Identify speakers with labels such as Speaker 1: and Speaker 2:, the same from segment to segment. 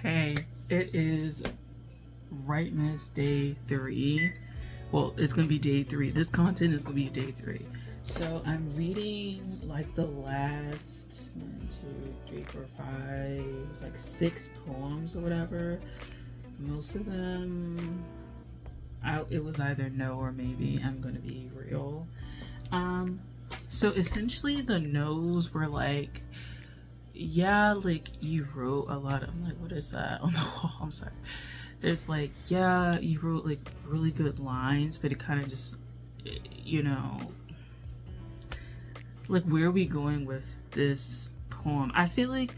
Speaker 1: Okay, it is rightness day 3. Well, it's gonna be day 3. This content is gonna be day 3. So I'm reading like the last 1, 2, 3, 4, 5, like 6 poems or whatever. Most of them, it was either no or maybe. I'm gonna be real. So essentially the no's were like, yeah, like you wrote a lot of, I'm like, what is that on the wall? I'm sorry. There's like, yeah, you wrote like really good lines, but it kind of just, you know, like where are we going with this poem? I feel like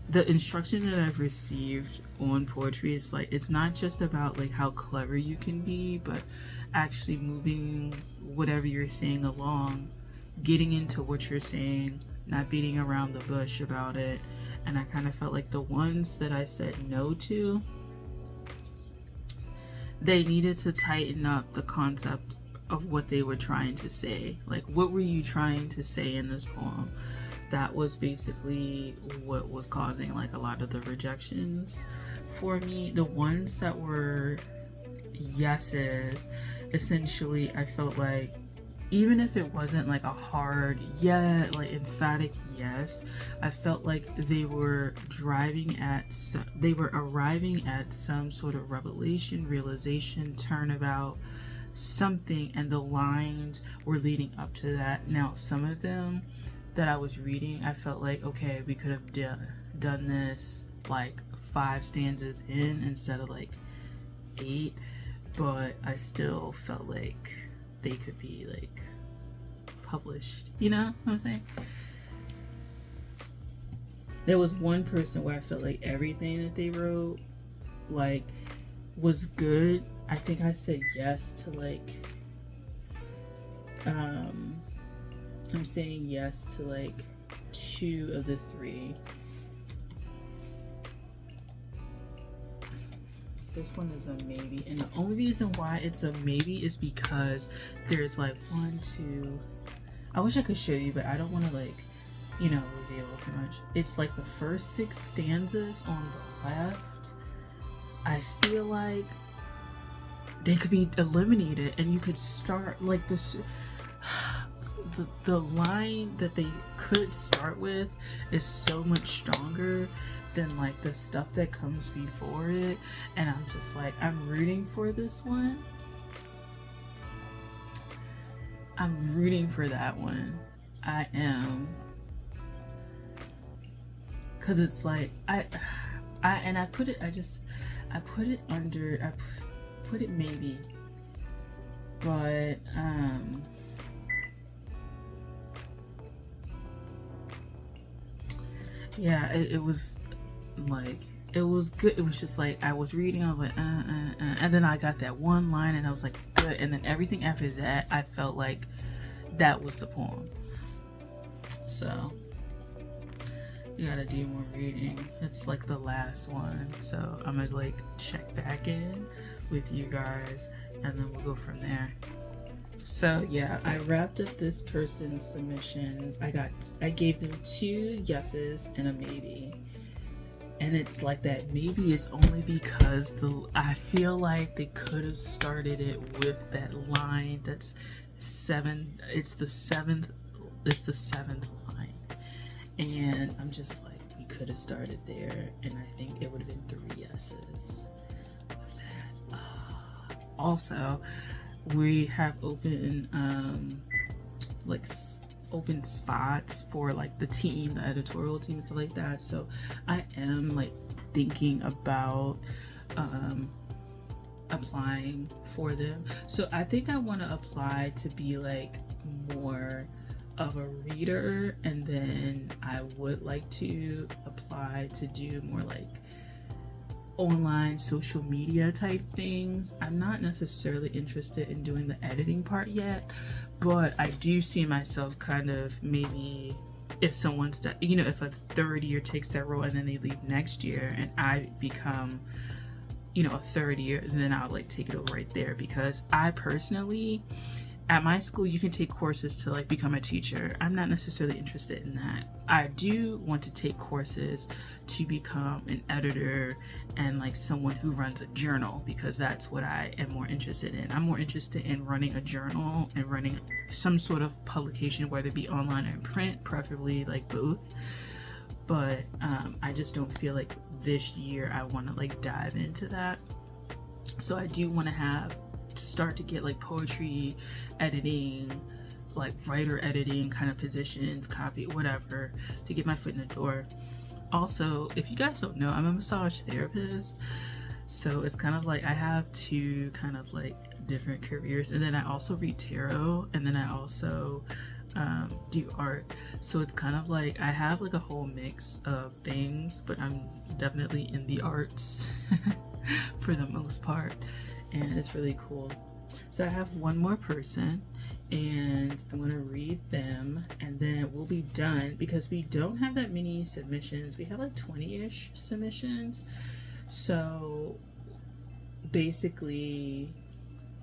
Speaker 1: the instruction that I've received on poetry is like, it's not just about like how clever you can be, but actually moving whatever you're saying along, getting into what you're saying, not beating around the bush about it. And I kind of felt like the ones that I said no to, they needed to tighten up the concept of what they were trying to say. Like, what were you trying to say in this poem? That was basically what was causing like a lot of the rejections for me. The ones that were yeses, essentially, I felt like even if it wasn't like a hard yeah, like emphatic yes, I felt like they were arriving at some sort of revelation, realization, turnabout, something, and the lines were leading up to that. Now, some of them that I was reading, I felt like, okay, we could have done this like 5 stanzas in instead of like 8, but I still felt like they could be like published, you know what I'm saying? There was one person where I felt like everything that they wrote like was good. I think I said yes to like I'm saying yes to like 2 of the 3. This one is a maybe, and the only reason why it's a maybe is because there's like 1, 2. I wish I could show you, but I don't want to like, you know, reveal too much. It's like the first 6 stanzas on the left. I feel like they could be eliminated, and you could start like this. The line that they could start with is so much stronger than like the stuff that comes before it, and I'm just like, I'm rooting for this one. I'm rooting for that one. I am, because it's like I put it maybe, but yeah, it was like, it was good. It was just like I was reading, I was like and then I got that one line and I was like good, and then everything after that I felt like that was the poem. So you gotta do more reading. It's like the last one, so I'm gonna like check back in with you guys and then we'll go from there. So yeah, I wrapped up this person's submissions. I gave them 2 yeses and a maybe. And it's like that maybe is only because I feel like they could have started it with that line that's 7. It's the 7th line. And I'm just like, we could have started there, and I think it would have been 3 yeses with that. Also, we have open open spots for like the team, the editorial team, stuff like that. So I am like thinking about applying for them. So I think I want to apply to be like more of a reader, and then I would like to apply to do more like online social media type things. I'm not necessarily interested in doing the editing part yet, but I do see myself kind of maybe if someone's, you know, if a 3rd year takes that role and then they leave next year and I become, you know, a 3rd year, then I'll like take it over right there, because I personally at my school you can take courses to like become a teacher. I'm not necessarily interested in that. I do want to take courses to become an editor and like someone who runs a journal, because that's what I am more interested in. I'm more interested in running a journal and running some sort of publication, whether it be online or in print, preferably like both. But I just don't feel like this year I want to like dive into that. So I do want to start to get like poetry editing, like writer editing kind of positions, copy, whatever, to get my foot in the door. Also, if you guys don't know, I'm a massage therapist, so it's kind of like I have two kind of like different careers, and then I also read tarot, and then I also do art. So it's kind of like I have like a whole mix of things, but I'm definitely in the arts for the most part, and it's really cool. So I have one more person, and I'm gonna read them, and then we'll be done, because we don't have that many submissions. We have like 20-ish submissions, so basically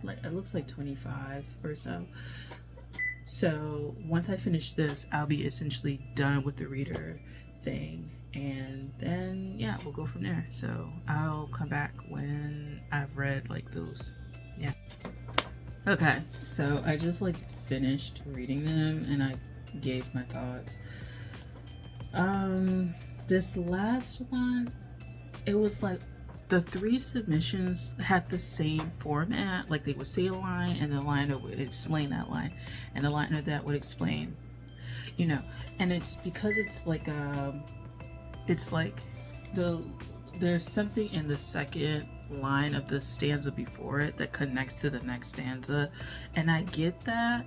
Speaker 1: like it looks like 25 or so. So once I finish this, I'll be essentially done with the reader thing, and then yeah, we'll go from there. So I'll come back when I've read like those. Yeah. Okay, so I just like finished reading them and I gave my thoughts. This last one, it was like the 3 submissions had the same format. Like they would say a line, and the liner would explain that line, and the liner that would explain, you know. And it's because it's like there's something in the second line of the stanza before it that connects to the next stanza, and I get that,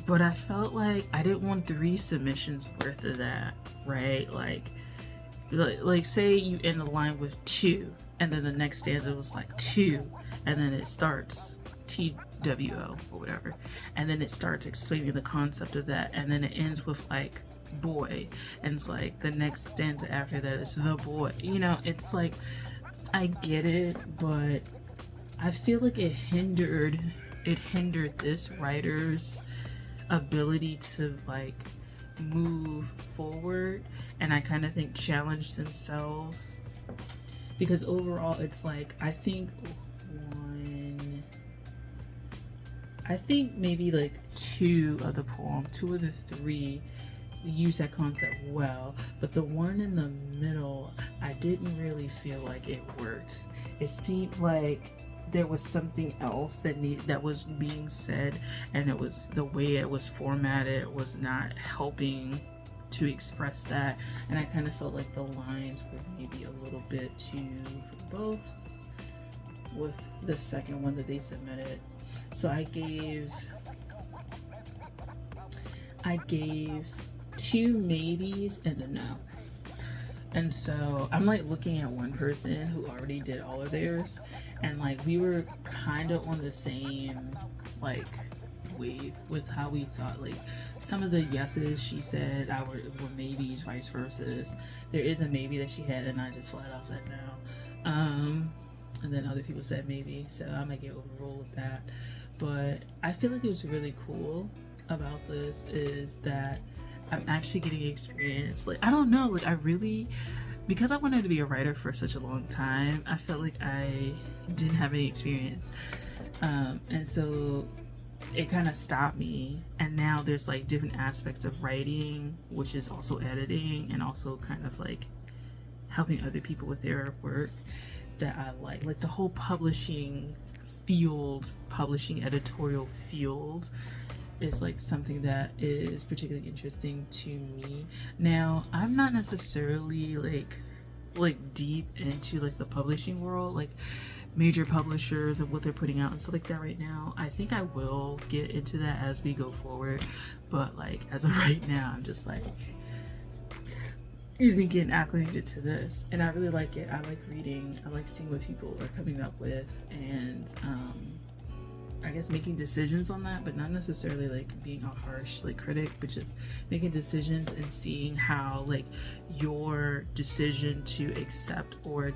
Speaker 1: but I felt like I didn't want 3 submissions worth of that, right? Like say you end the line with 2, and then the next stanza was like 2, and then it starts TWO or whatever, and then it starts explaining the concept of that, and then it ends with like boy, and it's like the next stanza after that is the boy. You know, it's like I get it, but I feel like it hindered this writer's ability to like move forward, and I kind of think challenge themselves, because overall it's like I think maybe like 2 of the 3 use that concept well, but the one in the middle I didn't really feel like it worked. It seemed like there was something else that was being said, and it was the way it was formatted was not helping to express that, and I kind of felt like the lines were maybe a little bit too verbose with the second one that they submitted. So I gave 2 maybes and a no. And so I'm like looking at one person who already did all of theirs, and like we were kind of on the same like wave with how we thought. Like some of the yeses she said were maybes, vice versa. There is a maybe that she had, and I just flat out said no. And then other people said maybe, so I might get overruled with that. But I feel like it was really cool about this is that I'm actually getting experience. Like I don't know, like I really, because I wanted to be a writer for such a long time, I felt like I didn't have any experience, and so it kind of stopped me. And now there's like different aspects of writing, which is also editing and also kind of like helping other people with their work, that I like the whole publishing editorial field is like something that is particularly interesting to me. Now I'm not necessarily like deep into like the publishing world, like major publishers and what they're putting out and stuff like that right now. I think I will get into that as we go forward, but like as of right now I'm just like getting acclimated to this, and I really like it. I like reading, I like seeing what people are coming up with, and I guess making decisions on that, but not necessarily like being a harsh like critic, but just making decisions and seeing how like your decision to accept or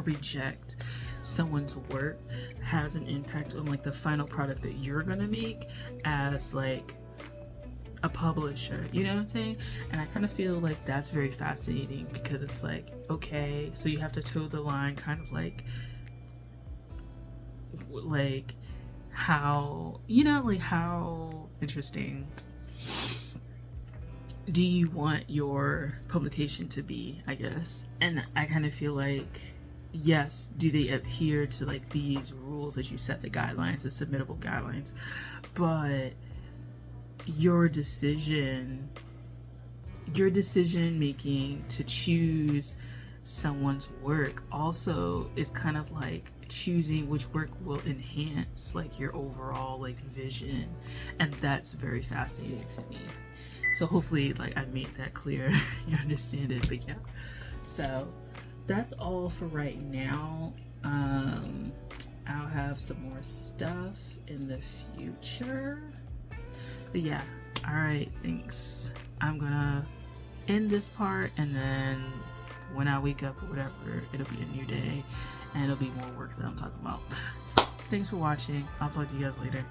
Speaker 1: reject someone's work has an impact on like the final product that you're gonna make as like a publisher, you know what I'm saying? And I kind of feel like that's very fascinating because it's like, okay, so you have to toe the line, kind of like how, you know, like how interesting do you want your publication to be, I guess. And I kind of feel like, yes, do they adhere to like these rules that you set, the guidelines, the submittable guidelines, but your decision making to choose someone's work also is kind of like choosing which work will enhance like your overall like vision, and that's very fascinating to me. So hopefully like I made that clear. You understand it. But yeah, so that's all for right now. I'll have some more stuff in the future. But yeah, all right, thanks. I'm gonna end this part, and then when I wake up or whatever, it'll be a new day and it'll be more work that I'm talking about. Thanks for watching. I'll talk to you guys later.